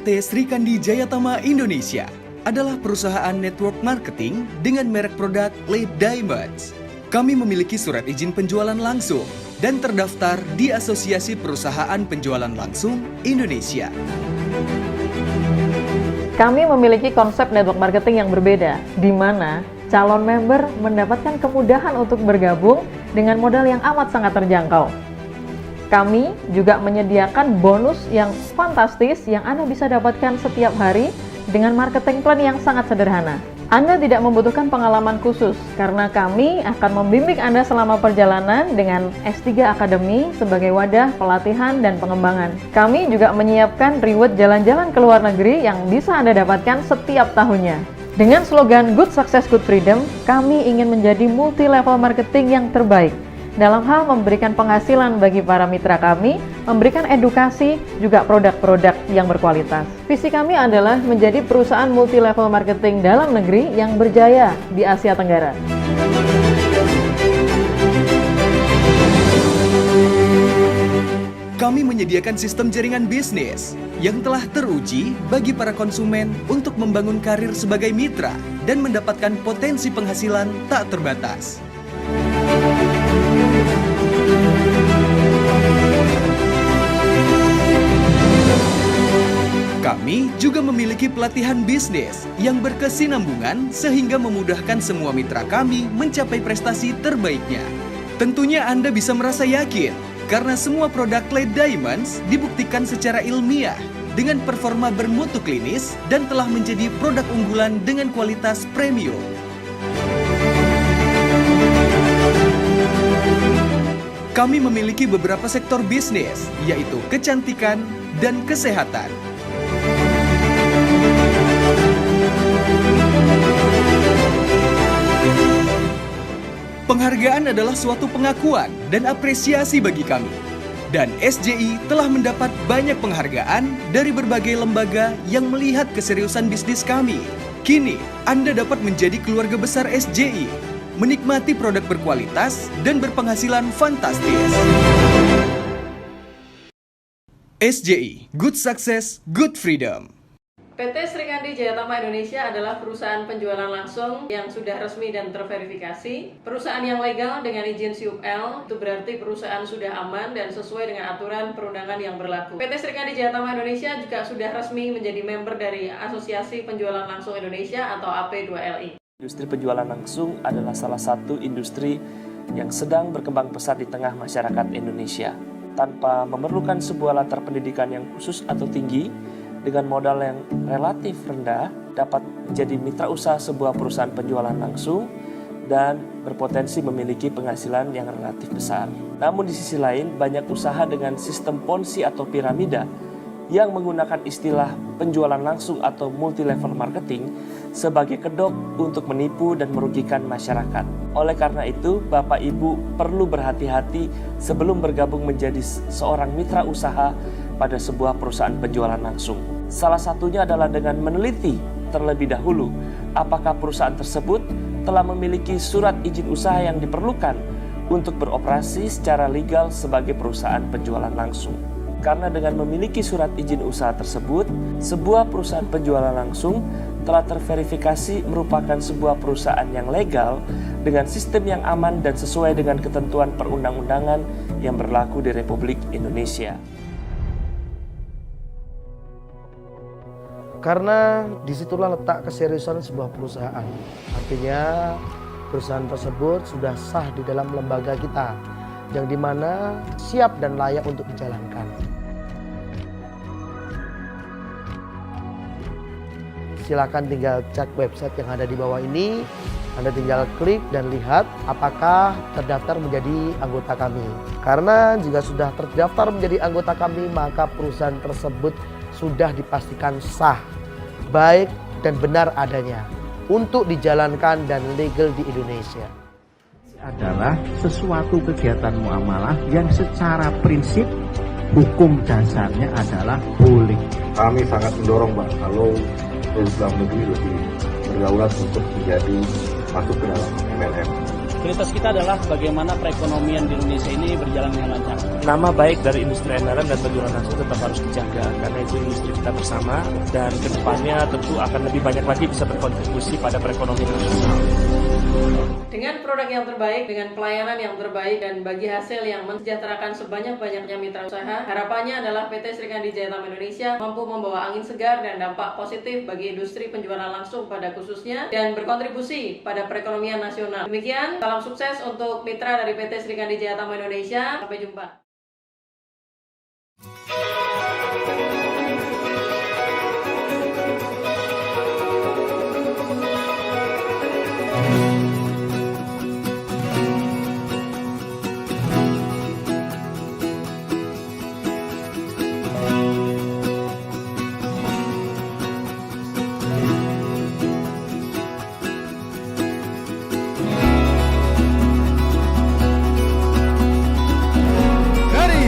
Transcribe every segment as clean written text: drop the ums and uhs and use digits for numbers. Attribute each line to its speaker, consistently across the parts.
Speaker 1: PT Sri Kandi Jayatama Indonesia adalah perusahaan network marketing dengan merek produk LED Diamonds. Kami memiliki surat izin penjualan langsung dan terdaftar di Asosiasi Perusahaan Penjualan Langsung Indonesia.
Speaker 2: Kami memiliki konsep network marketing yang berbeda, di mana calon member mendapatkan kemudahan untuk bergabung dengan modal yang amat sangat terjangkau. Kami juga menyediakan bonus yang fantastis yang Anda bisa dapatkan setiap hari dengan marketing plan yang sangat sederhana. Anda tidak membutuhkan pengalaman khusus karena kami akan membimbing Anda selama perjalanan dengan S3 Academy sebagai wadah pelatihan dan pengembangan. Kami juga menyiapkan reward jalan-jalan ke luar negeri yang bisa Anda dapatkan setiap tahunnya. Dengan slogan Good Success, Good Freedom, kami ingin menjadi multi-level marketing yang terbaik dalam hal memberikan penghasilan bagi para mitra kami, memberikan edukasi, juga produk-produk yang berkualitas. Visi kami adalah menjadi perusahaan multi-level marketing dalam negeri yang berjaya di Asia Tenggara.
Speaker 1: Kami menyediakan sistem jaringan bisnis yang telah teruji bagi para konsumen untuk membangun karir sebagai mitra dan mendapatkan potensi penghasilan tak terbatas. Kami juga memiliki pelatihan bisnis yang berkesinambungan sehingga memudahkan semua mitra kami mencapai prestasi terbaiknya. Tentunya Anda bisa merasa yakin karena semua produk LED Diamonds dibuktikan secara ilmiah dengan performa bermutu klinis dan telah menjadi produk unggulan dengan kualitas premium. Kami memiliki beberapa sektor bisnis, yaitu kecantikan dan kesehatan. Penghargaan adalah suatu pengakuan dan apresiasi bagi kami. Dan SJI telah mendapat banyak penghargaan dari berbagai lembaga yang melihat keseriusan bisnis kami. Kini, Anda dapat menjadi keluarga besar SJI, menikmati produk berkualitas dan berpenghasilan fantastis. SJI, Good Success, Good Freedom.
Speaker 2: PT Sri Kandi Jayatama Indonesia adalah perusahaan penjualan langsung yang sudah resmi dan terverifikasi. Perusahaan yang legal dengan izin SIUPL, itu berarti perusahaan sudah aman dan sesuai dengan aturan perundangan yang berlaku. PT Sri Kandi Jayatama Indonesia juga sudah resmi menjadi member dari Asosiasi Penjualan Langsung Indonesia atau AP2LI.
Speaker 3: Industri penjualan langsung adalah salah satu industri yang sedang berkembang pesat di tengah masyarakat Indonesia. Tanpa memerlukan sebuah latar pendidikan yang khusus atau tinggi, dengan modal yang relatif rendah, dapat menjadi mitra usaha sebuah perusahaan penjualan langsung dan berpotensi memiliki penghasilan yang relatif besar. Namun di sisi lain, banyak usaha dengan sistem ponzi atau piramida yang menggunakan istilah penjualan langsung atau multi-level marketing sebagai kedok untuk menipu dan merugikan masyarakat. Oleh karena itu, Bapak Ibu perlu berhati-hati sebelum bergabung menjadi seorang mitra usaha pada sebuah perusahaan penjualan langsung. Salah satunya adalah dengan meneliti terlebih dahulu apakah perusahaan tersebut telah memiliki surat izin usaha yang diperlukan untuk beroperasi secara legal sebagai perusahaan penjualan langsung. Karena dengan memiliki surat izin usaha tersebut, sebuah perusahaan penjualan langsung telah terverifikasi merupakan sebuah perusahaan yang legal dengan sistem yang aman dan sesuai dengan ketentuan perundang-undangan yang berlaku di Republik Indonesia.
Speaker 4: Karena disitulah letak keseriusan sebuah perusahaan. Artinya perusahaan tersebut sudah sah di dalam lembaga kita, yang dimana siap dan layak untuk dijalankan. Silakan tinggal cek website yang ada di bawah ini. Anda tinggal klik dan lihat apakah terdaftar menjadi anggota kami. Karena jika sudah terdaftar menjadi anggota kami, maka perusahaan tersebut sudah dipastikan sah, baik dan benar adanya untuk dijalankan dan legal di Indonesia.
Speaker 5: Adalah sesuatu kegiatan muamalah yang secara prinsip hukum dasarnya adalah boleh.
Speaker 6: Kami sangat mendorong Mbak kalau dalam negeri lebih berdaulat untuk menjadi masuk ke dalam MLM.
Speaker 7: Prioritas kita adalah bagaimana perekonomian di Indonesia ini berjalan dengan lancar.
Speaker 3: Nama baik dari industri MLM dan penjualan langsung tetap harus dijaga karena itu industri kita bersama dan kedepannya tentu akan lebih banyak lagi bisa berkontribusi pada perekonomian nasional.
Speaker 2: Dengan produk yang terbaik, dengan pelayanan yang terbaik, dan bagi hasil yang mensejahterakan sebanyak-banyaknya mitra usaha, harapannya adalah PT Srikandi Jayatama Indonesia mampu membawa angin segar dan dampak positif bagi industri penjualan langsung pada khususnya dan berkontribusi pada perekonomian nasional. Demikian, salam sukses untuk mitra dari PT Srikandi Jayatama Indonesia. Sampai jumpa.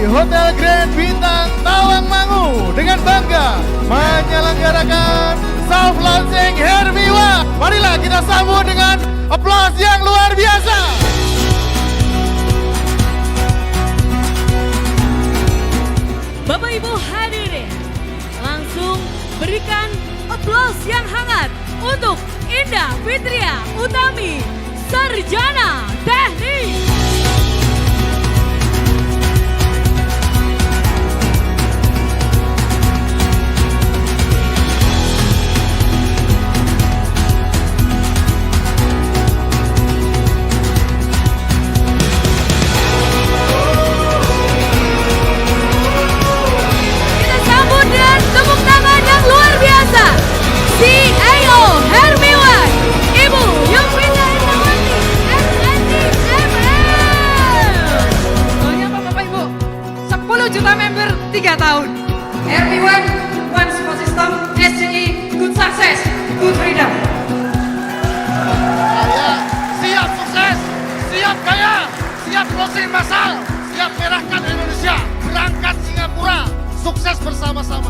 Speaker 8: Hotel Grand Bintang Tawangmangu dengan bangga menyelenggarakan soft launching Hermiwan. Marilah kita sambut dengan aplaus yang luar biasa.
Speaker 9: Bapak Ibu hadirin, langsung berikan aplaus yang hangat untuk Indah Fitria Utami, Sarjana Teknik. CEO Hermiwan, Ibu Yufrida Indrawati, SND ML.
Speaker 10: Soalnya apa Bapak Ibu? 10 juta member 3 tahun. Hermiwan, One Support System, SCI, good success, good freedom.
Speaker 8: Saya siap sukses, siap kaya, siap closing massal, siap merahkan Indonesia, berangkat Singapura, sukses bersama-sama.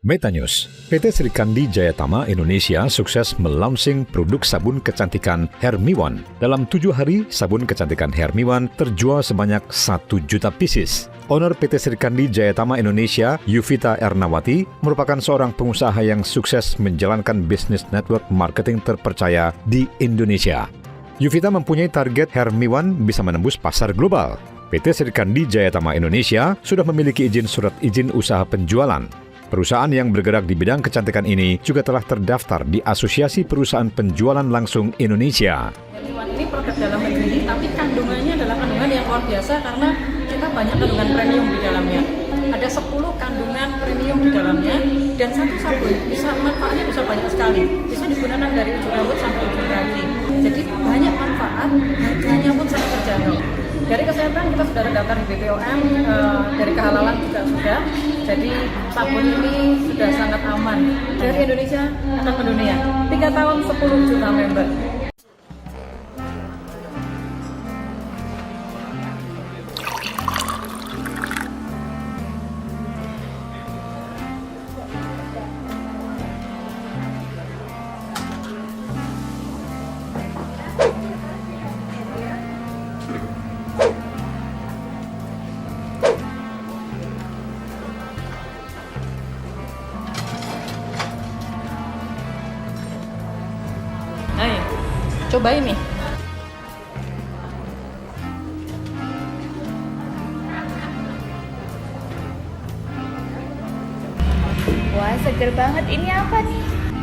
Speaker 11: Meta News, PT Srikandi Jayatama Indonesia sukses melaunching produk sabun kecantikan Hermiwan. Dalam 7 hari, sabun kecantikan Hermiwan terjual sebanyak 1 juta pieces. Owner PT Srikandi Jayatama Indonesia, Yufita Ernawati, merupakan seorang pengusaha yang sukses menjalankan bisnis network marketing terpercaya di Indonesia. Yufita mempunyai target Hermiwan bisa menembus pasar global. PT Srikandi Jayatama Indonesia sudah memiliki surat izin usaha penjualan. Perusahaan yang bergerak di bidang kecantikan ini juga telah terdaftar di Asosiasi Perusahaan Penjualan Langsung Indonesia.
Speaker 2: Hermiwan ini produk dalam negeri, tapi kandungannya adalah kandungan yang luar biasa karena kita banyak kandungan premium di dalamnya. Ada 10 kandungan premium di dalamnya dan satu sabun manfaatnya bisa banyak sekali. Bisa digunakan dari ujung rambut sampai ujung kaki. Jadi banyak manfaat, harganya pun sangat terjangkau. Dari kesehatan kita sudah terdaftar di BPOM, dari kehalalan juga sudah. Jadi sabun ini sudah sangat aman. Dari Indonesia akan mendunia. 3 tahun 10 juta member. cobain nih.
Speaker 9: Wah, seger banget. Ini apa nih?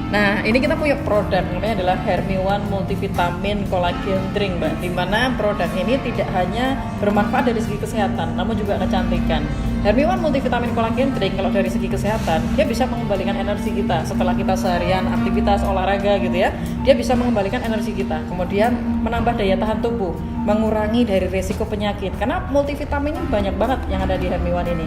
Speaker 2: Nah, ini kita punya produk, namanya adalah Hermiwan Multivitamin Collagen Drink, Mbak. Di mana produk ini tidak hanya bermanfaat dari segi kesehatan, namun juga kecantikan. Hermiwan Multivitamin Collagen Drink, kalau dari segi kesehatan, dia bisa mengembalikan energi kita setelah kita seharian aktivitas olahraga gitu ya. Dia bisa mengembalikan energi kita, kemudian menambah daya tahan tubuh, mengurangi dari resiko penyakit. Karena multivitamin ini banyak banget yang ada di Hermiwan ini.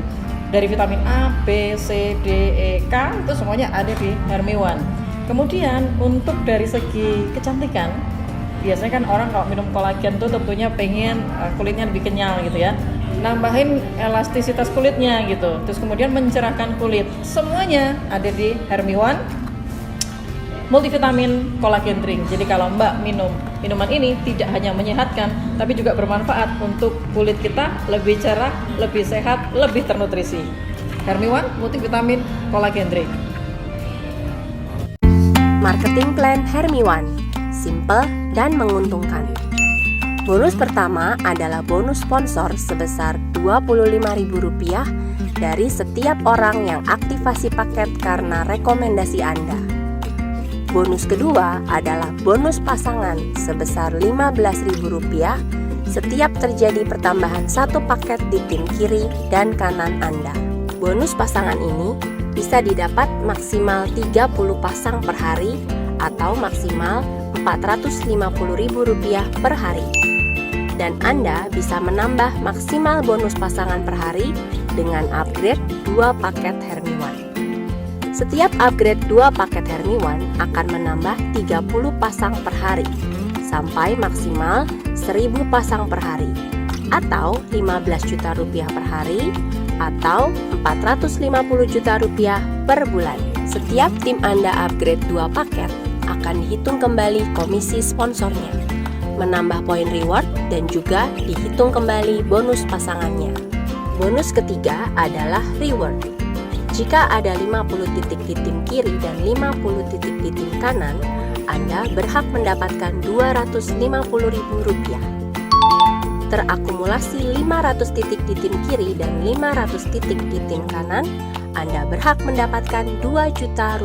Speaker 2: Dari vitamin A, B, C, D, E, K, itu semuanya ada di Hermiwan. Kemudian untuk dari segi kecantikan, biasanya kan orang kalau minum kolagen tuh tentunya pengen kulitnya lebih kenyal gitu ya, nambahin elastisitas kulitnya gitu, terus kemudian mencerahkan kulit. Semuanya ada di Hermiwan Multivitamin Collagen Drink. Jadi kalau Mbak minum minuman ini tidak hanya menyehatkan, tapi juga bermanfaat untuk kulit kita lebih cerah, lebih sehat, lebih ternutrisi. Hermiwan Multivitamin Collagen Drink.
Speaker 12: Marketing plan Hermiwan, simple dan menguntungkan. Bonus pertama adalah bonus sponsor sebesar Rp25.000 dari setiap orang yang aktivasi paket karena rekomendasi Anda. Bonus kedua adalah bonus pasangan sebesar Rp15.000 setiap terjadi pertambahan satu paket di tim kiri dan kanan Anda. Bonus pasangan ini bisa didapat maksimal 30 pasang per hari atau maksimal Rp450.000 per hari. Dan Anda bisa menambah maksimal bonus pasangan per hari dengan upgrade 2 paket Hermiwan. Setiap upgrade 2 paket Hermiwan akan menambah 30 pasang per hari sampai maksimal 1.000 pasang per hari atau Rp15 juta per hari atau Rp450 juta per bulan. Setiap tim Anda upgrade 2 paket akan dihitung kembali komisi sponsornya, menambah poin reward dan juga dihitung kembali bonus pasangannya. Bonus ketiga adalah reward. Jika ada 50 titik di tim kiri dan 50 titik di tim kanan, Anda berhak mendapatkan Rp250.000. Terakumulasi 500 titik di tim kiri dan 500 titik di tim kanan, Anda berhak mendapatkan Rp2 juta.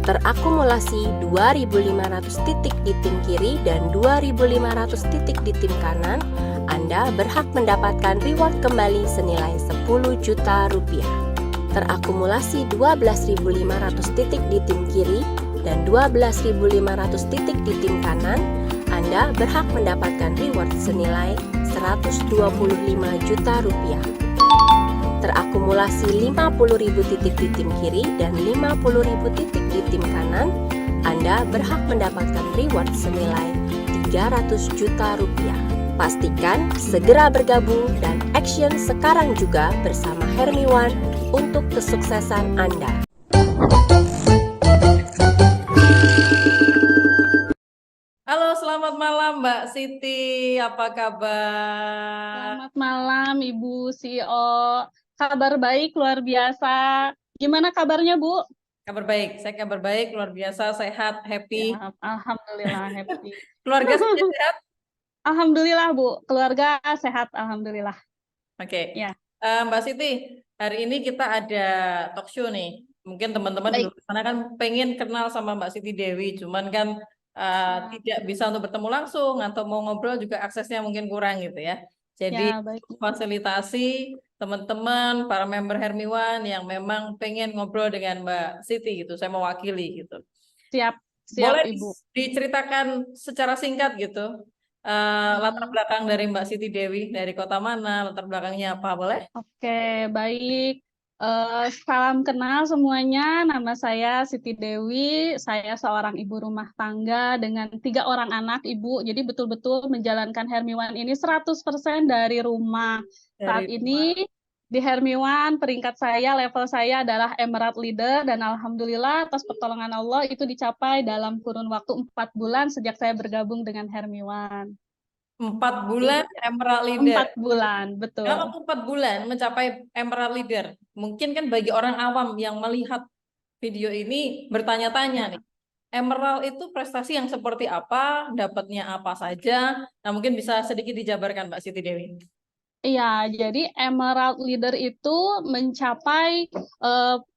Speaker 12: Terakumulasi 2.500 titik di tim kiri dan 2.500 titik di tim kanan, Anda berhak mendapatkan reward kembali senilai Rp10 juta. Terakumulasi 12.500 titik di tim kiri dan 12.500 titik di tim kanan, Anda berhak mendapatkan reward senilai Rp125 juta. Terakumulasi 50.000 titik di tim kiri dan 50.000 titik di tim kanan, Anda berhak mendapatkan reward senilai Rp300 juta. Pastikan segera bergabung dan action sekarang juga bersama Hermiwan untuk kesuksesan Anda.
Speaker 2: Halo, selamat malam Mbak Siti, apa kabar?
Speaker 13: Selamat malam Ibu CEO, kabar baik luar biasa. Gimana kabarnya Bu?
Speaker 2: Kabar baik, saya kabar baik, luar biasa, sehat, happy.
Speaker 13: Ya, alhamdulillah happy.
Speaker 2: Keluarga sehat?
Speaker 13: Alhamdulillah Bu, keluarga sehat, alhamdulillah.
Speaker 2: Oke.
Speaker 13: Ya.
Speaker 2: Mbak Siti, hari ini kita ada talk show nih. Mungkin teman-teman di sana kan pengen kenal sama Mbak Siti Dewi, cuman kan tidak bisa untuk bertemu langsung atau mau ngobrol juga aksesnya mungkin kurang gitu ya. Jadi fasilitasi teman-teman para member Hermiwan yang memang pengen ngobrol dengan Mbak Siti gitu, saya mewakili gitu.
Speaker 13: Siap
Speaker 2: Boleh
Speaker 13: Ibu.
Speaker 2: diceritakan secara singkat gitu latar belakang dari Mbak Siti Dewi, dari kota mana, latar belakangnya apa, boleh?
Speaker 13: Oke, baik. Salam kenal semuanya, nama saya Siti Dewi, saya seorang ibu rumah tangga dengan 3 orang anak Ibu, jadi betul-betul menjalankan Hermiwan ini 100% dari rumah. Saat ini di Hermiwan peringkat saya, level saya adalah Emerald Leader dan alhamdulillah atas pertolongan Allah itu dicapai dalam kurun waktu 4 bulan sejak saya bergabung dengan Hermiwan.
Speaker 2: 4 bulan Emerald Leader.
Speaker 13: 4 bulan, betul.
Speaker 2: Kalau 4 bulan mencapai Emerald Leader, mungkin kan bagi orang awam yang melihat video ini bertanya-tanya nih, Emerald itu prestasi yang seperti apa, dapatnya apa saja? Nah, mungkin bisa sedikit dijabarkan Mbak Siti Dewi.
Speaker 13: Iya, jadi Emerald Leader itu mencapai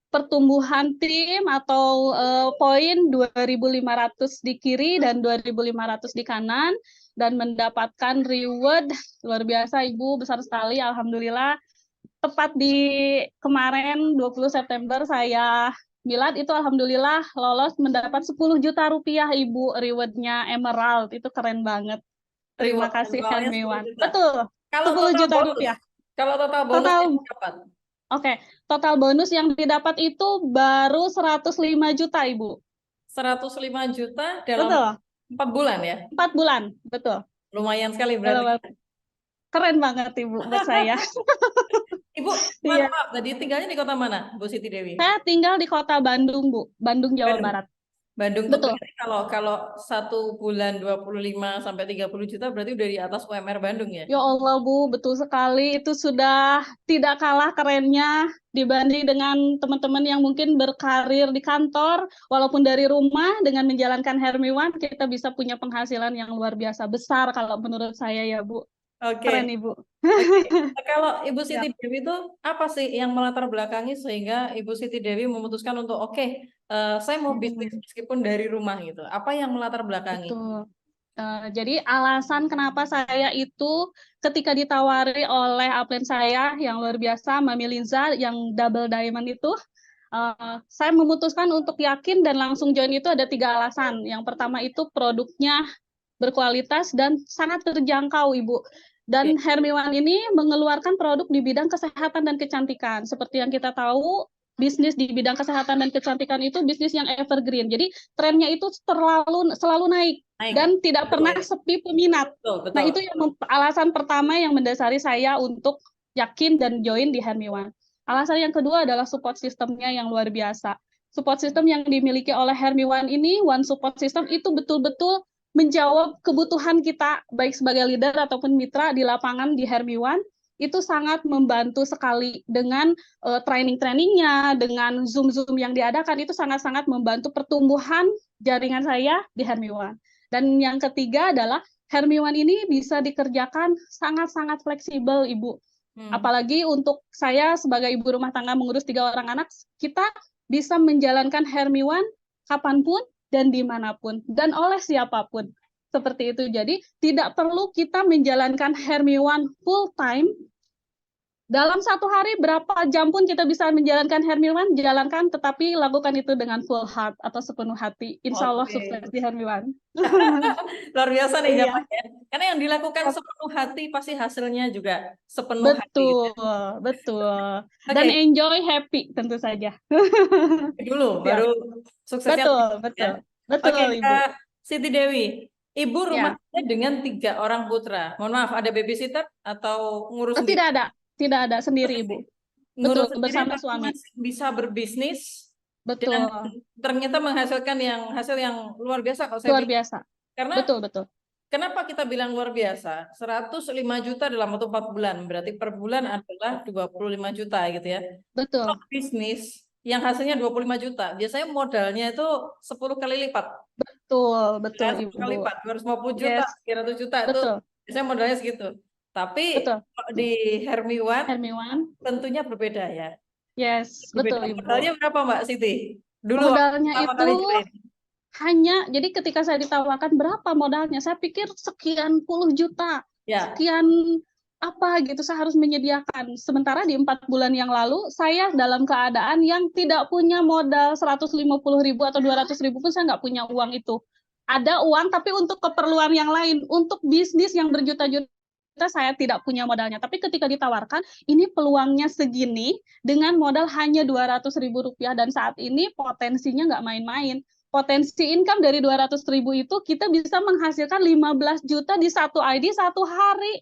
Speaker 13: pertumbuhan tim atau poin 2.500 di kiri dan 2.500 di kanan, dan mendapatkan reward luar biasa Ibu, besar sekali, alhamdulillah. Tepat di kemarin 20 September saya milad itu alhamdulillah lolos mendapat 10 juta rupiah Ibu, rewardnya Emerald, itu keren banget. Terima kasih Hermiwan. Betul.
Speaker 2: Kalau
Speaker 13: 10 juta
Speaker 2: bonus,
Speaker 13: rupiah.
Speaker 2: Kalau total bonus yang dapat.
Speaker 13: Oke, total bonus yang didapat itu baru 105 juta Ibu.
Speaker 2: 105 juta dalam
Speaker 13: Betul.
Speaker 2: 4 bulan ya?
Speaker 13: 4 bulan, betul.
Speaker 2: Lumayan sekali berarti.
Speaker 13: Keren banget Ibu buat saya.
Speaker 2: Ibu, maaf, tadi tinggalnya di kota mana, Bu Siti Dewi?
Speaker 13: Saya tinggal di kota Bandung, Bu. Bandung, Jawa Barat.
Speaker 2: Bandung
Speaker 13: Betul.
Speaker 2: Kalau 1 bulan 25 sampai 30 juta berarti udah di atas UMR Bandung ya?
Speaker 13: Ya Allah Bu, betul sekali. Itu sudah tidak kalah kerennya dibanding dengan teman-teman yang mungkin berkarir di kantor, walaupun dari rumah, dengan menjalankan Hermiwan, kita bisa punya penghasilan yang luar biasa besar kalau menurut saya ya Bu.
Speaker 2: Oke.
Speaker 13: Keren Ibu.
Speaker 2: Kalau Ibu Siti Dewi itu apa sih yang melatar belakangi sehingga Ibu Siti Dewi memutuskan untuk saya mau bisnis meskipun dari rumah gitu. Apa yang melatar belakangi?
Speaker 13: Betul. Jadi alasan kenapa saya itu ketika ditawari oleh upline saya yang luar biasa, Mami Linza, yang double diamond itu, saya memutuskan untuk yakin dan langsung join itu ada 3 alasan. Yang pertama itu produknya berkualitas dan sangat terjangkau Ibu. Dan Hermiwan ini mengeluarkan produk di bidang kesehatan dan kecantikan. Seperti yang kita tahu, bisnis di bidang kesehatan dan kecantikan itu bisnis yang evergreen. Jadi trennya itu selalu naik dan tidak pernah sepi peminat.
Speaker 2: Betul.
Speaker 13: Nah, itu yang alasan pertama yang mendasari saya untuk yakin dan join di Hermiwan. Alasan yang kedua adalah support sistemnya yang luar biasa. Support system yang dimiliki oleh Hermiwan ini, One Support System, itu betul-betul menjawab kebutuhan kita baik sebagai leader ataupun mitra di lapangan di Hermiwan. Itu sangat membantu sekali dengan training-trainingnya, dengan Zoom-Zoom yang diadakan, itu sangat-sangat membantu pertumbuhan jaringan saya di Hermiwan. Dan yang ketiga adalah Hermiwan ini bisa dikerjakan sangat-sangat fleksibel Ibu. Apalagi untuk saya sebagai ibu rumah tangga mengurus 3 orang anak, kita bisa menjalankan Hermiwan kapanpun dan dimanapun, dan oleh siapapun. Seperti itu. Jadi, tidak perlu kita menjalankan Hermiwan full time. Dalam 1 hari, berapa jam pun kita bisa menjalankan Hermiwan, jalankan, tetapi lakukan itu dengan full heart atau sepenuh hati. Insya Allah sukses di Hermiwan.
Speaker 2: Luar biasa nih jawabannya. Karena yang dilakukan sepenuh hati, pasti hasilnya juga sepenuh hati.
Speaker 13: Betul. Dan enjoy, happy tentu saja.
Speaker 2: Dulu, baru suksesnya.
Speaker 13: Betul.
Speaker 2: Oke,
Speaker 13: Ibu.
Speaker 2: Siti Dewi, Ibu rumah tangga dengan 3 orang putra. Mohon maaf, ada babysitter atau ngurus sendiri?
Speaker 13: Tidak ada, sendiri Ibu.
Speaker 2: Ngurus
Speaker 13: Betul, bersama suami.
Speaker 2: Bisa berbisnis.
Speaker 13: Betul.
Speaker 2: Dan ternyata menghasilkan hasil yang luar biasa kalau saya
Speaker 13: luar biasa.
Speaker 2: Karena
Speaker 13: betul.
Speaker 2: Kenapa kita bilang luar biasa? 105 juta dalam waktu 4 bulan, berarti per bulan adalah 25 juta gitu ya.
Speaker 13: Betul.
Speaker 2: Kalau bisnis yang hasilnya 25 juta, biasanya modalnya itu 10 kali lipat.
Speaker 13: Betul,
Speaker 2: Ibu. 10 kali lipat, 250 juta, 300 juta itu biasanya modalnya segitu. Tapi di Hermiwan tentunya berbeda ya.
Speaker 13: Yes, betul Ibu.
Speaker 2: Modalnya berapa Mbak Siti? Dulu
Speaker 13: modalnya itu hanya, jadi ketika saya ditawarkan berapa modalnya, saya pikir sekian puluh juta, sekian apa gitu saya harus menyediakan. Sementara di 4 bulan yang lalu, saya dalam keadaan yang tidak punya modal 150.000 atau 200.000 pun saya nggak punya uang itu. Ada uang tapi untuk keperluan yang lain, untuk bisnis yang berjuta-juta saya tidak punya modalnya. Tapi ketika ditawarkan, ini peluangnya segini dengan modal hanya 200.000 rupiah, dan saat ini potensinya nggak main-main. Potensi income dari 200.000 itu kita bisa menghasilkan 15 juta di 1 ID 1 hari.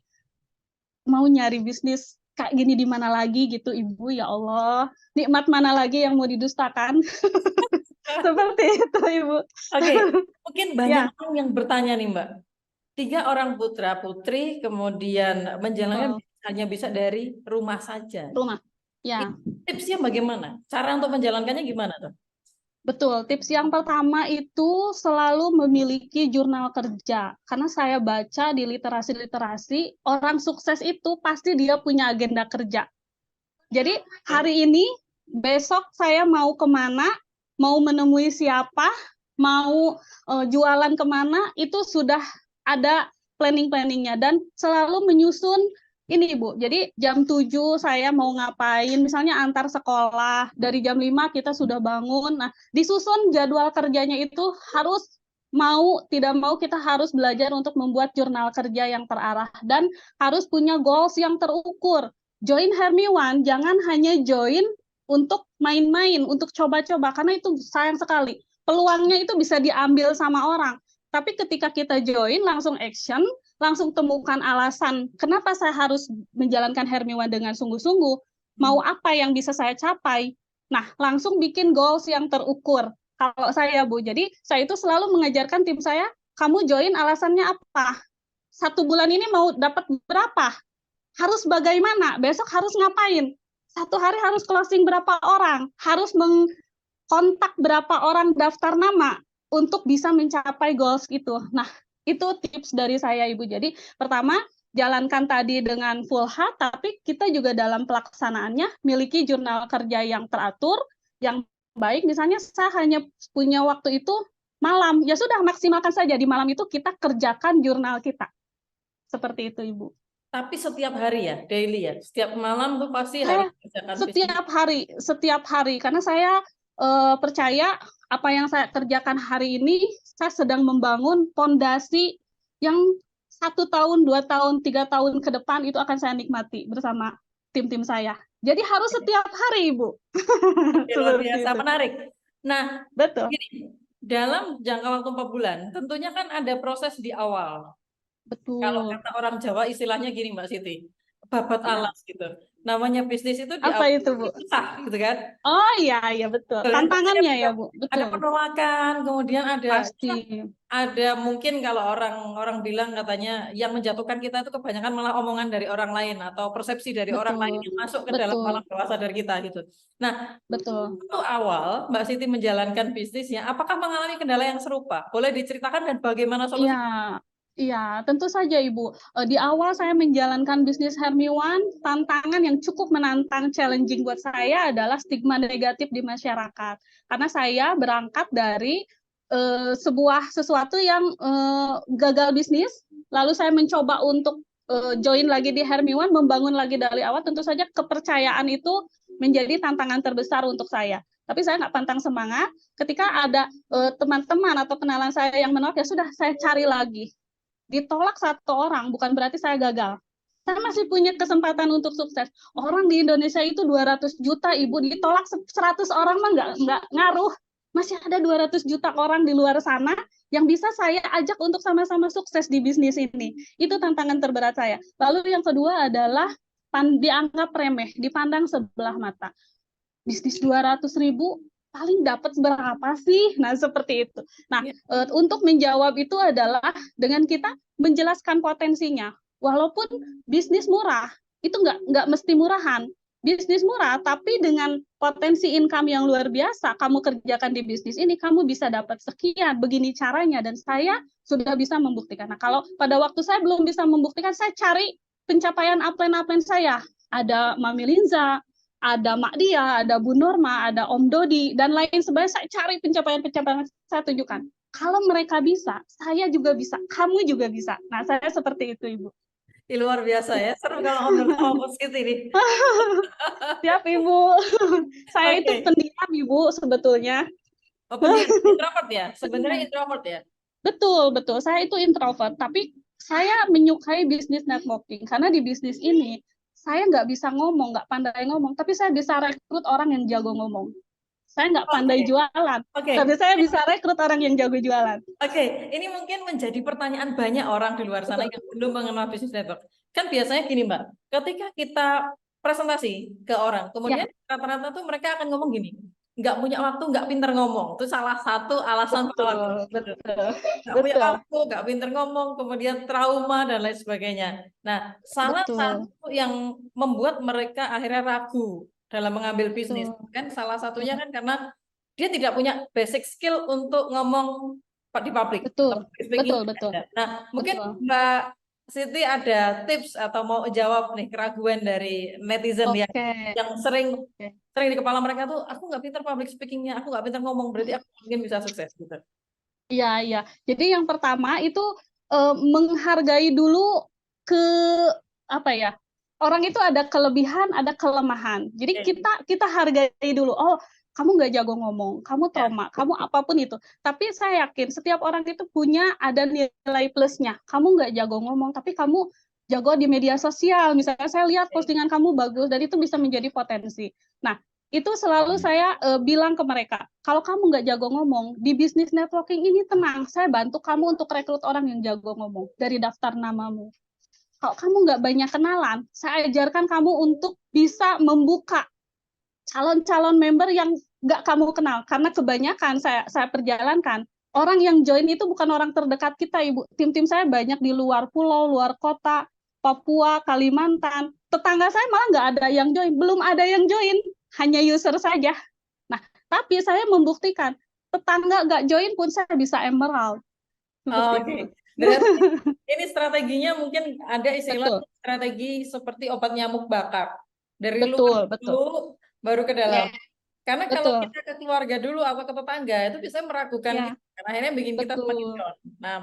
Speaker 13: Mau nyari bisnis kayak gini di mana lagi gitu Ibu, ya Allah. Nikmat mana lagi yang mau didustakan? Seperti itu Ibu.
Speaker 2: Oke, mungkin banyak orang yang bertanya nih Mbak. 3 orang putra putri kemudian menjalankan hanya bisa dari rumah saja.
Speaker 13: Rumah. Ya.
Speaker 2: Tipsnya bagaimana? Cara untuk menjalankannya gimana tuh?
Speaker 13: Betul, tips yang pertama itu selalu memiliki jurnal kerja. Karena saya baca di literasi-literasi, orang sukses itu pasti dia punya agenda kerja. Jadi hari ini, besok saya mau kemana, mau menemui siapa, mau jualan kemana, itu sudah ada planning-planningnya. Dan selalu menyusun ini Bu, jadi jam 7 saya mau ngapain, misalnya antar sekolah, dari jam 5 kita sudah bangun. Nah, disusun jadwal kerjanya itu harus tidak mau kita harus belajar untuk membuat jurnal kerja yang terarah dan harus punya goals yang terukur. Join Hermiwan, jangan hanya join untuk main-main, untuk coba-coba, karena itu sayang sekali. Peluangnya itu bisa diambil sama orang. Tapi ketika kita join, langsung action, langsung temukan alasan kenapa saya harus menjalankan Hermiwan dengan sungguh-sungguh, mau apa yang bisa saya capai. Nah, langsung bikin goals yang terukur. Kalau saya, Bu, jadi saya itu selalu mengajarkan tim saya, kamu join alasannya apa? 1 bulan ini mau dapat berapa? Harus bagaimana? Besok harus ngapain? 1 hari harus closing berapa orang? Harus mengkontak berapa orang daftar nama untuk bisa mencapai goals itu. Nah, itu tips dari saya, Ibu. Jadi, pertama, jalankan tadi dengan full heart, tapi kita juga dalam pelaksanaannya miliki jurnal kerja yang teratur, yang baik. Misalnya, saya hanya punya waktu itu malam. Ya sudah, maksimalkan saja. Di malam itu kita kerjakan jurnal kita. Seperti itu, Ibu.
Speaker 2: Tapi setiap hari ya, daily ya? Setiap malam tuh pasti harus kerjakan
Speaker 13: setiap hari. Karena saya percaya apa yang saya kerjakan hari ini, saya sedang membangun fondasi yang 1 tahun, 2 tahun, 3 tahun ke depan itu akan saya nikmati bersama tim-tim saya. Jadi harus setiap hari, Ibu.
Speaker 2: Luar biasa, menarik. Nah,
Speaker 13: betul.
Speaker 2: Gini, dalam jangka waktu 4 bulan, tentunya kan ada proses di awal.
Speaker 13: Betul.
Speaker 2: Kalau kata orang Jawa istilahnya gini Mbak Siti, babat alas gitu. Namanya bisnis itu di
Speaker 13: apa
Speaker 2: awal
Speaker 13: itu, Bu?
Speaker 2: susah gitu kan?
Speaker 13: Oh iya, betul. Tantangannya ya, Bu. Betul.
Speaker 2: Ada penolakan, kemudian ada
Speaker 13: pasti.
Speaker 2: Ada mungkin kalau orang bilang katanya yang menjatuhkan kita itu kebanyakan malah omongan dari orang lain atau persepsi dari orang lain yang masuk ke dalam alam bawah sadar kita gitu. Nah, waktu awal Mbak Siti menjalankan bisnisnya, apakah mengalami kendala yang serupa? Boleh diceritakan dan bagaimana solusinya?
Speaker 13: Iya, tentu saja Ibu. Di awal saya menjalankan bisnis Hermiwan, tantangan yang cukup menantang, challenging buat saya adalah stigma negatif di masyarakat. Karena saya berangkat dari sesuatu yang gagal bisnis, lalu saya mencoba untuk join lagi di Hermiwan, membangun lagi dari awal. Tentu saja kepercayaan itu menjadi tantangan terbesar untuk saya. Tapi saya nggak pantang semangat. Ketika ada teman-teman atau kenalan saya yang menolak, ya sudah saya cari lagi. Ditolak 1 orang bukan berarti saya gagal. Saya masih punya kesempatan untuk sukses. Orang di Indonesia itu 200 juta, Ibu. Ditolak 100 orang mah nggak ngaruh. Masih ada 200 juta orang di luar sana yang bisa saya ajak untuk sama-sama sukses di bisnis ini. Itu tantangan terberat saya. Lalu yang kedua adalah dianggap remeh, dipandang sebelah mata. Bisnis 200.000 paling dapat berapa sih? Nah, seperti itu. Nah, untuk menjawab itu adalah dengan kita menjelaskan potensinya. Walaupun bisnis murah, itu nggak mesti murahan. Bisnis murah, tapi dengan potensi income yang luar biasa, kamu kerjakan di bisnis ini, kamu bisa dapat sekian, begini caranya, dan saya sudah bisa membuktikan. Nah, kalau pada waktu saya belum bisa membuktikan, saya cari pencapaian upline saya. Ada Mami Linza, ada Mak Dia, ada Bu Norma, ada Om Dodi, dan lain sebagainya. Saya cari pencapaian-pencapaian, saya tunjukkan. Kalau mereka bisa, saya juga bisa, kamu juga bisa. Nah, saya seperti itu, Ibu.
Speaker 2: Luar biasa ya, seru kalau ngobrol sama Bos Siti ini.
Speaker 13: Siap, Ibu. Saya itu pendiam, Ibu, sebetulnya.
Speaker 2: Oh, introvert ya? Sebenarnya introvert ya?
Speaker 13: Betul. Saya itu introvert, tapi saya menyukai bisnis networking, karena di bisnis ini, saya nggak bisa ngomong, nggak pandai ngomong, tapi saya bisa rekrut orang yang jago ngomong. Saya nggak pandai jualan, tapi saya bisa rekrut orang yang jago jualan.
Speaker 2: Ini mungkin menjadi pertanyaan banyak orang di luar sana yang belum mengenal bisnis network. Kan biasanya gini Mbak, ketika kita presentasi ke orang, kemudian rata-rata tuh mereka akan ngomong gini, nggak punya waktu, nggak pinter ngomong. Itu salah satu alasan penolak. Nggak punya waktu, nggak pinter ngomong, kemudian trauma dan lain sebagainya. Nah, salah satu yang membuat mereka akhirnya ragu dalam mengambil bisnis kan salah satunya kan karena
Speaker 14: dia tidak punya basic skill untuk ngomong di publik.
Speaker 13: Betul,
Speaker 14: Speaking
Speaker 13: betul.
Speaker 14: Nah, mungkin
Speaker 13: Betul.
Speaker 14: Mbak Siti ada tips atau mau jawab nih keraguan dari netizen yang sering di kepala mereka tuh, aku nggak pintar public speakingnya, aku nggak pintar ngomong, berarti aku mungkin bisa sukses gitu.
Speaker 13: Iya. Jadi yang pertama itu menghargai dulu orang itu ada kelebihan, ada kelemahan. Jadi kita hargai dulu. Oh, kamu nggak jago ngomong, kamu trauma, kamu apapun itu. Tapi saya yakin setiap orang itu ada nilai plusnya. Kamu nggak jago ngomong, tapi kamu jago di media sosial. Misalnya saya lihat postingan kamu bagus, dan itu bisa menjadi potensi. Nah, itu selalu saya bilang ke mereka, kalau kamu nggak jago ngomong, di bisnis networking ini tenang, saya bantu kamu untuk rekrut orang yang jago ngomong dari daftar namamu. Kalau kamu nggak banyak kenalan, saya ajarkan kamu untuk bisa membuka calon-calon member yang nggak kamu kenal. Karena kebanyakan saya perjalankan, orang yang join itu bukan orang terdekat kita, Ibu. Tim-tim saya banyak di luar pulau, luar kota, Papua, Kalimantan. Tetangga saya malah nggak ada yang join. Belum ada yang join, hanya user saja. Nah, tapi saya membuktikan, tetangga nggak join pun saya bisa emerald.
Speaker 14: Oke. Berarti ini strateginya mungkin ada istilah strategi seperti obat nyamuk bakar. Dari luar dulu, baru ke dalam. Karena kalau kita ke keluarga dulu atau ke tetangga, itu bisa meragukan kita. Karena akhirnya bikin kita semakin down. Nah,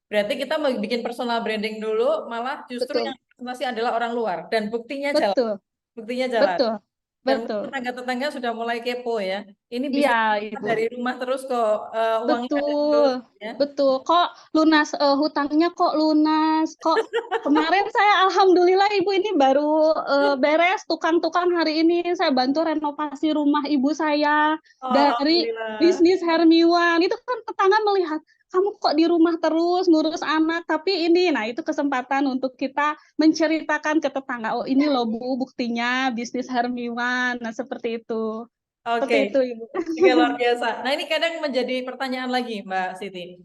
Speaker 14: berarti kita mau bikin personal branding dulu, malah justru yang presentasi adalah orang luar. Dan buktinya jalan. Buktinya jalan. Dan tetangga-tetangga sudah mulai kepo ya. Ini bisa dari rumah terus kok uangnya terus, ya?
Speaker 13: Betul. Kok lunas hutangnya kok lunas. Kok kemarin saya alhamdulillah Ibu ini baru beres tukang-tukang hari ini saya bantu renovasi rumah ibu saya dari bisnis Hermiwan. Itu kan tetangga melihat kamu kok di rumah terus ngurus anak, tapi ini, nah itu kesempatan untuk kita menceritakan ke tetangga, oh ini loh Bu, buktinya bisnis Hermiwan, nah seperti itu.
Speaker 14: Oke, luar biasa. Nah ini kadang menjadi pertanyaan lagi Mbak Siti.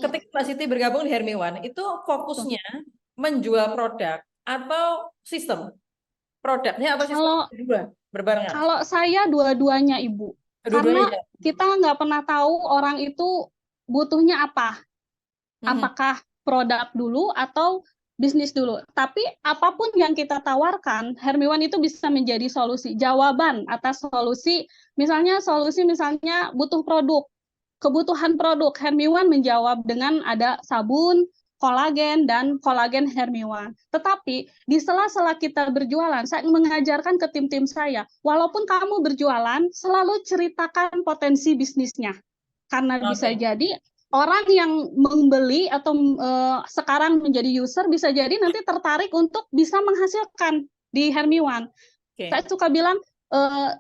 Speaker 14: Ketika Mbak Siti bergabung di Hermiwan, itu fokusnya menjual produk atau sistem? Produknya atau sistem kedua berbarengan?
Speaker 13: Kalau saya dua-duanya Ibu, karena kita nggak pernah tahu orang itu butuhnya apa, apakah produk dulu atau bisnis dulu. Tapi apapun yang kita tawarkan, Hermiwan itu bisa menjadi solusi, jawaban atas solusi. Misalnya butuh produk, kebutuhan produk, Hermiwan menjawab dengan ada sabun, kolagen, dan kolagen Hermiwan. Tetapi di sela-sela kita berjualan, saya mengajarkan ke tim-tim saya, walaupun kamu berjualan, selalu ceritakan potensi bisnisnya. Karena bisa jadi orang yang membeli atau sekarang menjadi user bisa jadi nanti tertarik untuk bisa menghasilkan di Hermiwan. Saya suka bilang,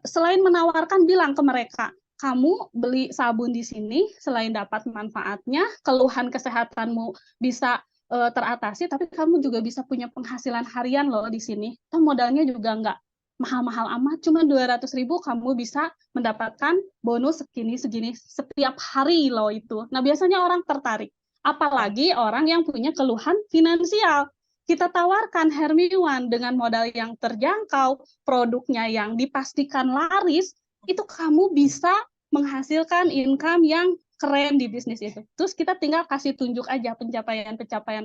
Speaker 13: selain menawarkan, bilang ke mereka, kamu beli sabun di sini, selain dapat manfaatnya, keluhan kesehatanmu bisa teratasi, tapi kamu juga bisa punya penghasilan harian loh di sini. Modalnya juga nggak mahal-mahal amat, cuma 200.000 kamu bisa mendapatkan bonus segini setiap hari loh itu. Nah biasanya orang tertarik, apalagi orang yang punya keluhan finansial. Kita tawarkan Hermiwan dengan modal yang terjangkau, produknya yang dipastikan laris, itu kamu bisa menghasilkan income yang keren di bisnis itu. Terus kita tinggal kasih tunjuk aja pencapaian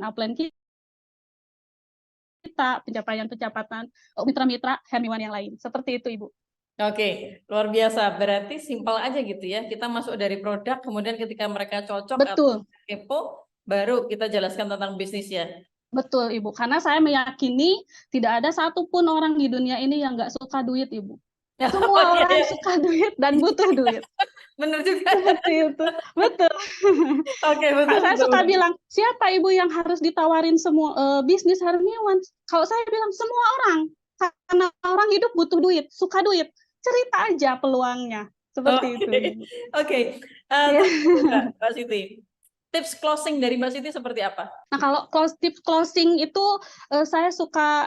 Speaker 13: upline kita, pencapaian mitra-mitra Hermiwan yang lain. Seperti itu, Ibu.
Speaker 14: Oke, luar biasa. Berarti simpel aja gitu ya. Kita masuk dari produk, kemudian ketika mereka cocok atau kepo, baru kita jelaskan tentang bisnisnya.
Speaker 13: Betul, Ibu. Karena saya meyakini tidak ada satupun orang di dunia ini yang nggak suka duit, Ibu. Semua orang suka duit dan butuh duit.
Speaker 14: Benar juga.
Speaker 13: Seperti itu. Betul.
Speaker 14: Oke, betul.
Speaker 13: Saya suka bilang, siapa Ibu yang harus ditawarin semua bisnis Hermiwan? Kalau saya bilang semua orang. Karena orang hidup butuh duit, suka duit. Cerita aja peluangnya. Seperti itu.
Speaker 14: Oke. Mbak Siti. Tips closing dari Mbak Siti seperti apa?
Speaker 13: Nah, kalau tips closing itu saya suka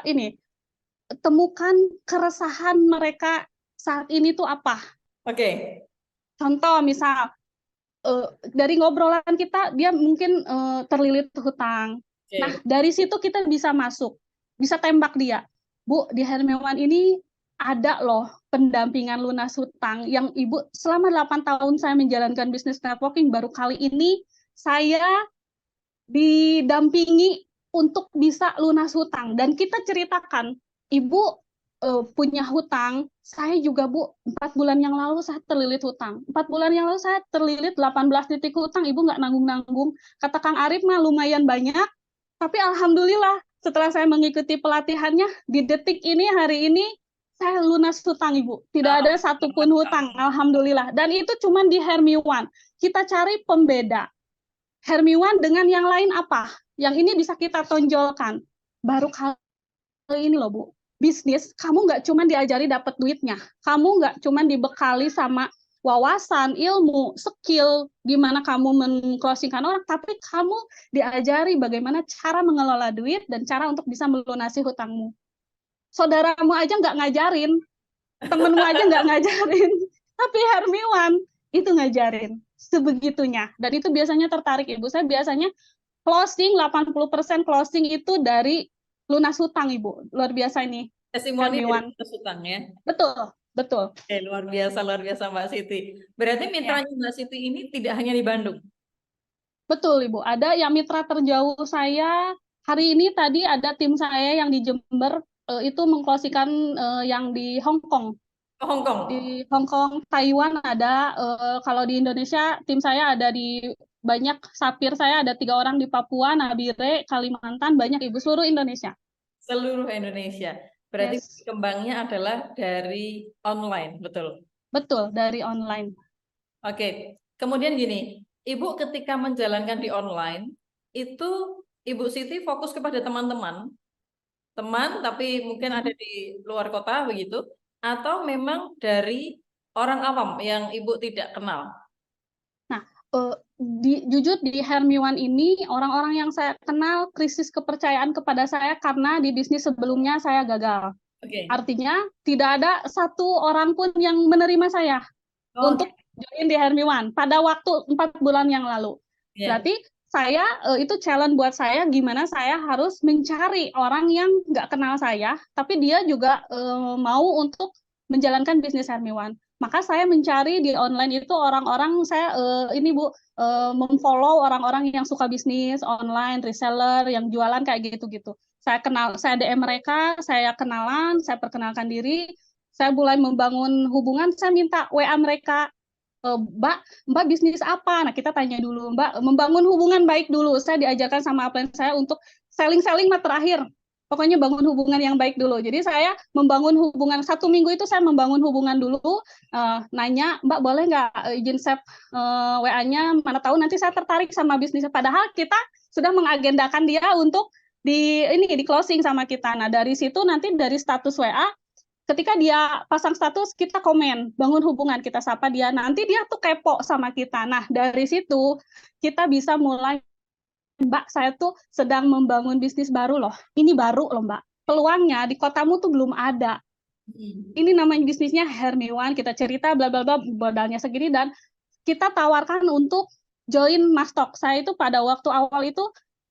Speaker 13: temukan keresahan mereka saat ini tuh apa.
Speaker 14: Oke.
Speaker 13: Contoh misal dari ngobrolan kita dia mungkin terlilit hutang. Nah dari situ kita bisa masuk, bisa tembak dia, Bu di Hermiwan ini ada loh pendampingan lunas hutang yang Ibu selama 8 tahun saya menjalankan bisnis networking, baru kali ini saya didampingi untuk bisa lunas hutang. Dan kita ceritakan, Ibu punya hutang, saya juga Bu, 4 bulan yang lalu saya terlilit hutang. 4 bulan yang lalu saya terlilit 18 titik hutang, Ibu nggak nanggung-nanggung. Kata Kang Arif mah lumayan banyak, tapi alhamdulillah setelah saya mengikuti pelatihannya, di detik ini, hari ini, saya lunas hutang, Ibu. Tidak ada satupun hutang, alhamdulillah. Dan itu cuma di Hermi One. Kita cari pembeda. Hermi One dengan yang lain apa? Yang ini bisa kita tonjolkan. Baru kali ini loh, Bu. Bisnis, kamu nggak cuma diajari dapat duitnya. Kamu nggak cuma dibekali sama wawasan, ilmu, skill, gimana kamu men-closingkan orang, tapi kamu diajari bagaimana cara mengelola duit dan cara untuk bisa melunasi hutangmu. Saudaramu aja nggak ngajarin, temenmu aja nggak ngajarin, tapi Hermi One itu ngajarin sebegitunya. Dan itu biasanya tertarik, Ibu. Saya biasanya closing, 80% closing itu dari lunas hutang, Ibu. Luar biasa ini.
Speaker 14: Testimoni dari lunas hutang ya?
Speaker 13: Betul, betul.
Speaker 14: Oke, luar biasa Mbak Siti. Berarti mitranya Mbak Siti ini tidak hanya di Bandung?
Speaker 13: Betul, Ibu. Ada yang mitra terjauh saya, hari ini tadi ada tim saya yang di Jember, itu mengklosikan yang di Hong Kong.
Speaker 14: Hong Kong?
Speaker 13: Di Hong Kong, Taiwan ada, kalau di Indonesia tim saya ada di banyak, Sapir saya ada 3 orang di Papua, Nabire, Kalimantan, banyak Ibu, seluruh Indonesia.
Speaker 14: Seluruh Indonesia. Berarti kembangnya adalah dari online, betul?
Speaker 13: Betul, dari online.
Speaker 14: Oke, kemudian gini, Ibu ketika menjalankan di online, itu Ibu Siti fokus kepada teman-teman, tapi mungkin ada di luar kota begitu, atau memang dari orang awam yang Ibu tidak kenal?
Speaker 13: Nah, jujur di Hermi One ini, orang-orang yang saya kenal krisis kepercayaan kepada saya karena di bisnis sebelumnya saya gagal. Artinya tidak ada satu orang pun yang menerima saya untuk join di Hermi One pada waktu 4 bulan yang lalu. Berarti saya itu challenge buat saya, gimana saya harus mencari orang yang nggak kenal saya, tapi dia juga mau untuk menjalankan bisnis Hermi One. Maka saya mencari di online itu orang-orang, saya ini Bu, memfollow orang-orang yang suka bisnis online, reseller, yang jualan kayak gitu-gitu. Saya kenal, saya DM mereka, saya kenalan, saya perkenalkan diri, saya mulai membangun hubungan, saya minta WA mereka, Mbak bisnis apa? Nah, kita tanya dulu, Mbak, membangun hubungan baik dulu. Saya diajarkan sama upline saya untuk selling-selling mah terakhir. Pokoknya bangun hubungan yang baik dulu. Jadi saya membangun hubungan, 1 minggu itu saya membangun hubungan dulu, nanya, Mbak boleh nggak izin save WA-nya, mana tahu nanti saya tertarik sama bisnisnya. Padahal kita sudah mengagendakan dia untuk di closing sama kita. Nah, dari situ nanti dari status WA, ketika dia pasang status, kita komen, bangun hubungan, kita sapa dia, nanti dia tuh kepo sama kita. Nah, dari situ kita bisa mulai, Mbak, saya tuh sedang membangun bisnis baru loh. Ini baru loh, Mbak. Peluangnya di kotamu tuh belum ada. Ini namanya bisnisnya Hermi One, kita cerita bla bla bla, modalnya segini, dan kita tawarkan untuk join Mastok. Saya itu pada waktu awal itu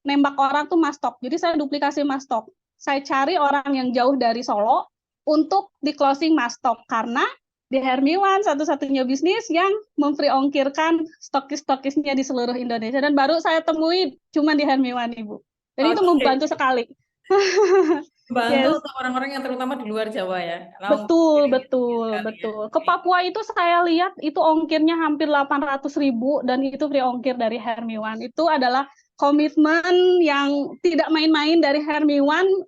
Speaker 13: nembak orang tuh Mastok. Jadi saya duplikasi Mastok. Saya cari orang yang jauh dari Solo untuk di closing Mastok, karena di Hermi One satu-satunya bisnis yang memfree ongkirkan stokis-stokisnya di seluruh Indonesia, dan baru saya temui cuma di Hermi One, Ibu. Dan itu membantu sekali.
Speaker 14: Bantu untuk orang-orang yang terutama di luar Jawa ya.
Speaker 13: Betul. Ke Papua itu saya lihat itu ongkirnya hampir 800.000 dan itu free ongkir dari Hermi One. Itu adalah komitmen yang tidak main-main dari Hermi One,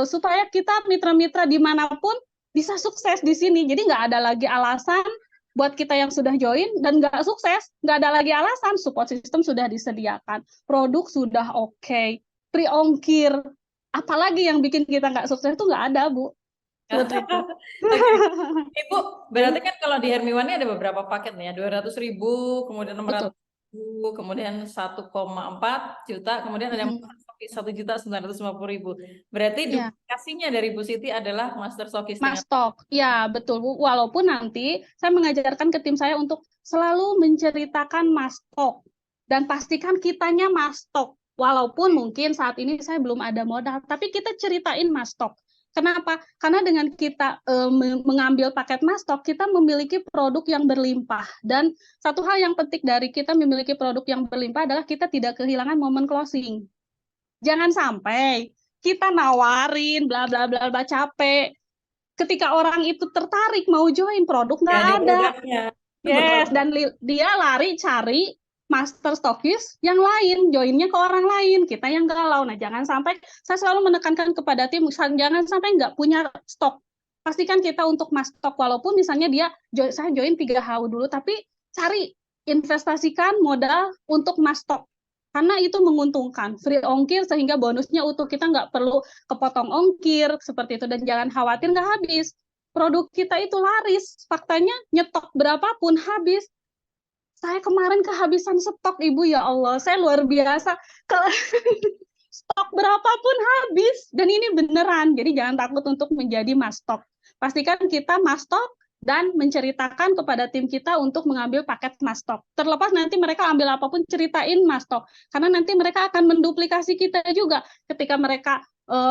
Speaker 13: supaya kita mitra-mitra dimanapun bisa sukses di sini. Jadi nggak ada lagi alasan buat kita yang sudah join dan nggak sukses, nggak ada lagi alasan. Support system sudah disediakan, produk sudah oke, free ongkir. Apalagi yang bikin kita nggak sukses itu nggak ada, Bu. Seperti itu.
Speaker 14: Ibu, berarti kan kalau di Hermi One ini ada beberapa paket nih ya, 200.000, kemudian 600.000, kemudian 1,4 juta, kemudian ada 1.950.000. Berarti duplikasinya dari Bu Siti adalah Master Stokis.
Speaker 13: Mastok, ya betul Bu. Walaupun nanti saya mengajarkan ke tim saya untuk selalu menceritakan Mastok dan pastikan kitanya Mastok. Walaupun mungkin saat ini saya belum ada modal, tapi kita ceritain Mastok. Kenapa? Karena dengan kita mengambil paket Mastok, kita memiliki produk yang berlimpah. Dan satu hal yang penting dari kita memiliki produk yang berlimpah adalah kita tidak kehilangan momen closing. Jangan sampai kita nawarin bla bla bla bla capek. Ketika orang itu tertarik mau join produk nggak ada. Yes, dan dia lari cari master stokis yang lain, joinnya ke orang lain, kita yang galau. Nah, jangan sampai, saya selalu menekankan kepada tim, jangan sampai nggak punya stok. Pastikan kita untuk mas stok, walaupun misalnya saya join 3 HU dulu, tapi cari, investasikan modal untuk mas stok. Karena itu menguntungkan, free ongkir sehingga bonusnya utuh, kita nggak perlu kepotong ongkir, seperti itu, dan jangan khawatir nggak habis. Produk kita itu laris, faktanya nyetok berapapun habis. Saya kemarin kehabisan stok, Ibu, ya Allah, saya luar biasa. Stok berapapun habis, dan ini beneran. Jadi jangan takut untuk menjadi mas stok. Pastikan kita mas stok dan menceritakan kepada tim kita untuk mengambil paket mas stok. Terlepas nanti mereka ambil apapun, ceritain mas stok. Karena nanti mereka akan menduplikasi kita juga. Ketika mereka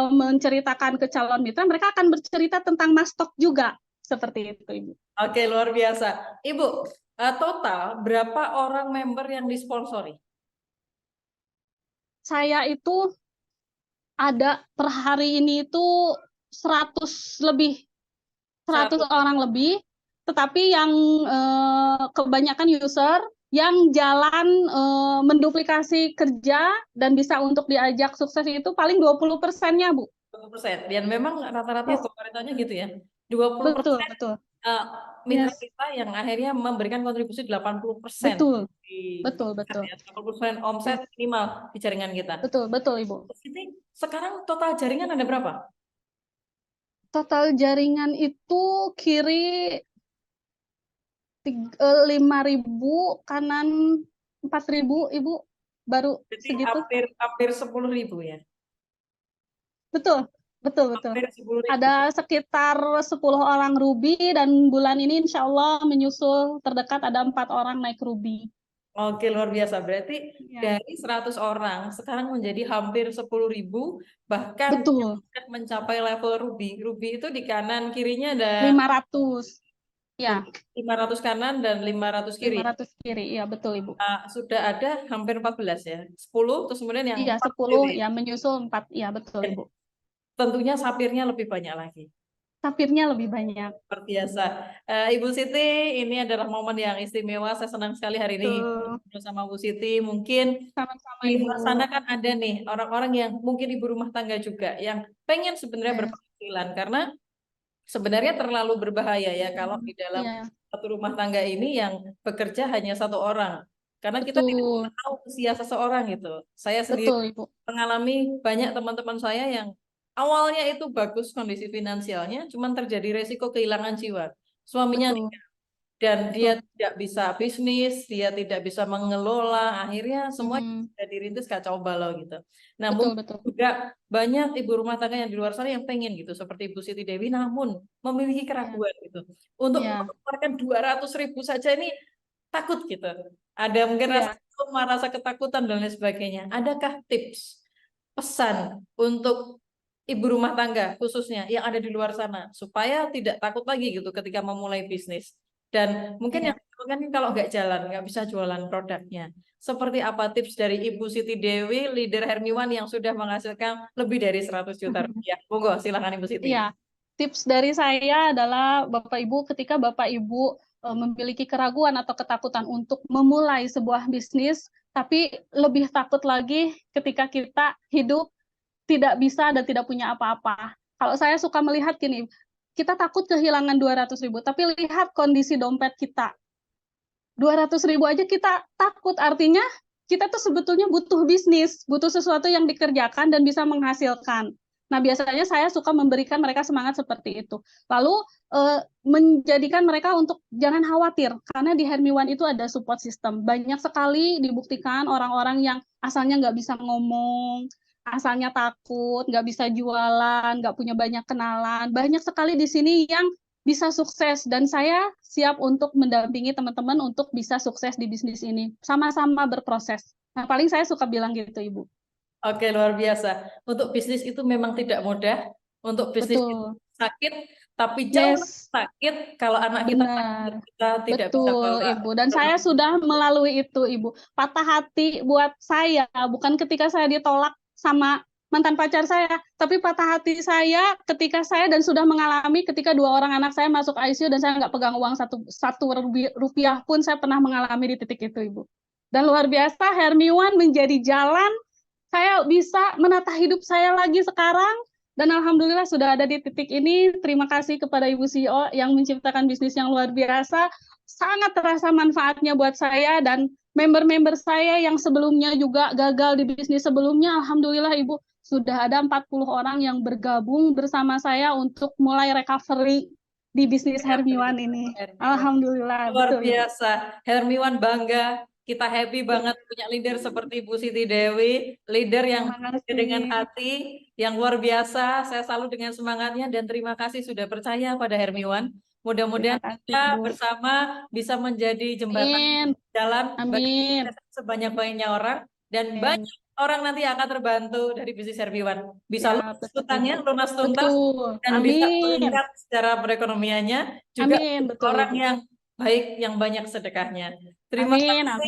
Speaker 13: menceritakan ke calon mitra, mereka akan bercerita tentang mas stok juga. Seperti itu, Ibu.
Speaker 14: Oke, luar biasa. Ibu, total berapa orang member yang disponsori?
Speaker 13: Saya itu ada per hari ini itu 100 lebih. 100 orang lebih, tetapi yang kebanyakan user yang jalan menduplikasi kerja dan bisa untuk diajak sukses itu paling 20%-nya, Bu.
Speaker 14: 20%. Dan memang rata-rata popularitasnya gitu ya. 20%.
Speaker 13: Betul.
Speaker 14: Mitra kita yang akhirnya memberikan kontribusi 80%.
Speaker 13: Betul.
Speaker 14: 80% omset minimal di jaringan kita.
Speaker 13: Betul, Ibu.
Speaker 14: Sekarang total jaringan ada berapa?
Speaker 13: Total jaringan itu kiri 5.000, kanan 4.000, Ibu, baru
Speaker 14: jadi
Speaker 13: segitu.
Speaker 14: Hampir 10.000 ya?
Speaker 13: Betul. Ada sekitar 10 orang Ruby, dan bulan ini insya Allah menyusul terdekat ada 4 orang naik Ruby.
Speaker 14: Oke, luar biasa. Berarti dari 100 orang sekarang menjadi hampir 10.000, bahkan mencapai level Ruby. Ruby itu di kanan kirinya ada
Speaker 13: 500. Ya.
Speaker 14: 500 kanan dan 500 kiri.
Speaker 13: 500 kiri, iya betul, Ibu.
Speaker 14: Sudah ada hampir 14 ya. 10 terus kemudian yang
Speaker 13: 10 ya menyusul 4. Iya betul, Ibu.
Speaker 14: Tentunya sapirnya lebih banyak lagi.
Speaker 13: Sapirnya lebih banyak.
Speaker 14: Luar biasa. Ibu Siti, ini adalah momen yang istimewa. Saya senang sekali hari ini bersama Bu Siti. Mungkin di luar sana kan ada nih orang-orang yang mungkin ibu rumah tangga juga yang pengen sebenarnya berpenghasilan, karena sebenarnya terlalu berbahaya ya kalau di dalam satu rumah tangga ini yang bekerja hanya 1 orang. Karena kita tidak tahu usia seseorang gitu. Saya sendiri mengalami banyak teman-teman saya yang awalnya itu bagus kondisi finansialnya, cuman terjadi resiko kehilangan jiwa. Suaminya nikah, dan dia tidak bisa bisnis, dia tidak bisa mengelola, akhirnya semua jadi rintis kacau balau gitu. Nah, juga banyak ibu rumah tangga yang di luar sana yang pengen gitu, seperti Bu Siti Dewi, namun memiliki keraguan gitu. Untuk mengeluarkan 200.000 saja ini takut gitu. Ada mungkin rasa ketakutan dan lain sebagainya. Adakah tips, pesan untuk ibu rumah tangga khususnya yang ada di luar sana supaya tidak takut lagi gitu ketika memulai bisnis, dan mungkin yang kalau nggak jalan, nggak bisa jualan produknya, seperti apa tips dari Ibu Siti Dewi, leader Hermiwan yang sudah menghasilkan lebih dari 100 juta rupiah? Monggo silakan Ibu Siti.
Speaker 13: Iya, tips dari saya adalah Bapak Ibu, ketika Bapak Ibu memiliki keraguan atau ketakutan untuk memulai sebuah bisnis, tapi lebih takut lagi ketika kita hidup tidak bisa dan tidak punya apa-apa. Kalau saya suka melihat gini, kita takut kehilangan 200.000, tapi lihat kondisi dompet kita. 200.000 aja kita takut, artinya kita tuh sebetulnya butuh bisnis, butuh sesuatu yang dikerjakan dan bisa menghasilkan. Nah, biasanya saya suka memberikan mereka semangat seperti itu. Lalu menjadikan mereka untuk jangan khawatir, karena di Hermiwan itu ada support system. Banyak sekali dibuktikan orang-orang yang asalnya nggak bisa ngomong, asalnya takut, nggak bisa jualan, nggak punya banyak kenalan. Banyak sekali di sini yang bisa sukses, dan saya siap untuk mendampingi teman-teman untuk bisa sukses di bisnis ini. Sama-sama berproses. Nah, paling saya suka bilang gitu, Ibu.
Speaker 14: Oke, luar biasa. Untuk bisnis itu memang tidak mudah. untuk bisnis
Speaker 13: Betul.
Speaker 14: sakit, tapi jauh lebih
Speaker 13: Yes.
Speaker 14: sakit kalau anak kita
Speaker 13: Benar.
Speaker 14: kita tidak bisa
Speaker 13: Betul,
Speaker 14: bawa.
Speaker 13: Ibu. Dan saya sudah melalui itu, Ibu. Patah hati buat saya, bukan ketika saya ditolak sama mantan pacar saya, tapi patah hati saya ketika saya dan sudah mengalami ketika 2 orang anak saya masuk ICU dan saya nggak pegang uang satu rupiah pun, saya pernah mengalami di titik itu, Ibu. Dan luar biasa, Hermi One menjadi jalan saya bisa menata hidup saya lagi sekarang. Dan alhamdulillah sudah ada di titik ini. Terima kasih kepada Ibu CEO yang menciptakan bisnis yang luar biasa. Sangat terasa manfaatnya buat saya dan member-member saya yang sebelumnya juga gagal di bisnis sebelumnya. Alhamdulillah Ibu, sudah ada 40 orang yang bergabung bersama saya untuk mulai recovery di bisnis Hermi One ini. Alhamdulillah.
Speaker 14: Luar
Speaker 13: betul, Ibu.
Speaker 14: biasa. Hermi One bangga. Kita happy banget punya leader seperti Bu Siti Dewi, leader yang dengan hati, yang luar biasa. Saya selalu dengan semangatnya dan terima kasih sudah percaya pada Hermi One. Mudah-mudahan kita bersama bisa menjadi jembatan jalan bagi sebanyak-banyaknya orang dan banyak orang nanti akan terbantu dari bisnis Hermi One. Bisa lunas utangnya, lunas tuntas, dan bisa meningkat secara perekonomiannya. Juga orang yang baik yang banyak sedekahnya. Terima kasih Pak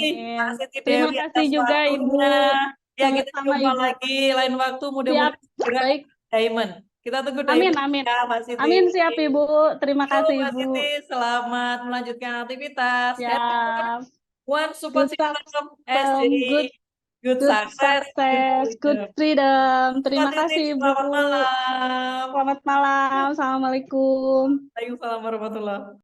Speaker 14: Siti
Speaker 13: Terima
Speaker 14: Dewi
Speaker 13: kasih
Speaker 14: atas
Speaker 13: juga Ibu.
Speaker 14: waktunya. Ya, kita
Speaker 13: Sama-sama,
Speaker 14: jumpa
Speaker 13: Ibu.
Speaker 14: lagi lain waktu, mudah-mudahan segera
Speaker 13: Baik.
Speaker 14: Diamond. Kita tunggu
Speaker 13: Amin,
Speaker 14: Diamond
Speaker 13: amin.
Speaker 14: ya, Pak Siti.
Speaker 13: Amin, siap Ibu. Terima kasih
Speaker 14: Mbak
Speaker 13: Ibu.
Speaker 14: Siti, selamat melanjutkan aktivitas.
Speaker 13: Siap.
Speaker 14: One Support
Speaker 13: Good
Speaker 14: System
Speaker 13: Good,
Speaker 14: Good
Speaker 13: success, good freedom. Terima kasih Ibu.
Speaker 14: Selamat malam.
Speaker 13: Selamat malam. Assalamualaikum.
Speaker 14: Waalaikumsalam warahmatullahi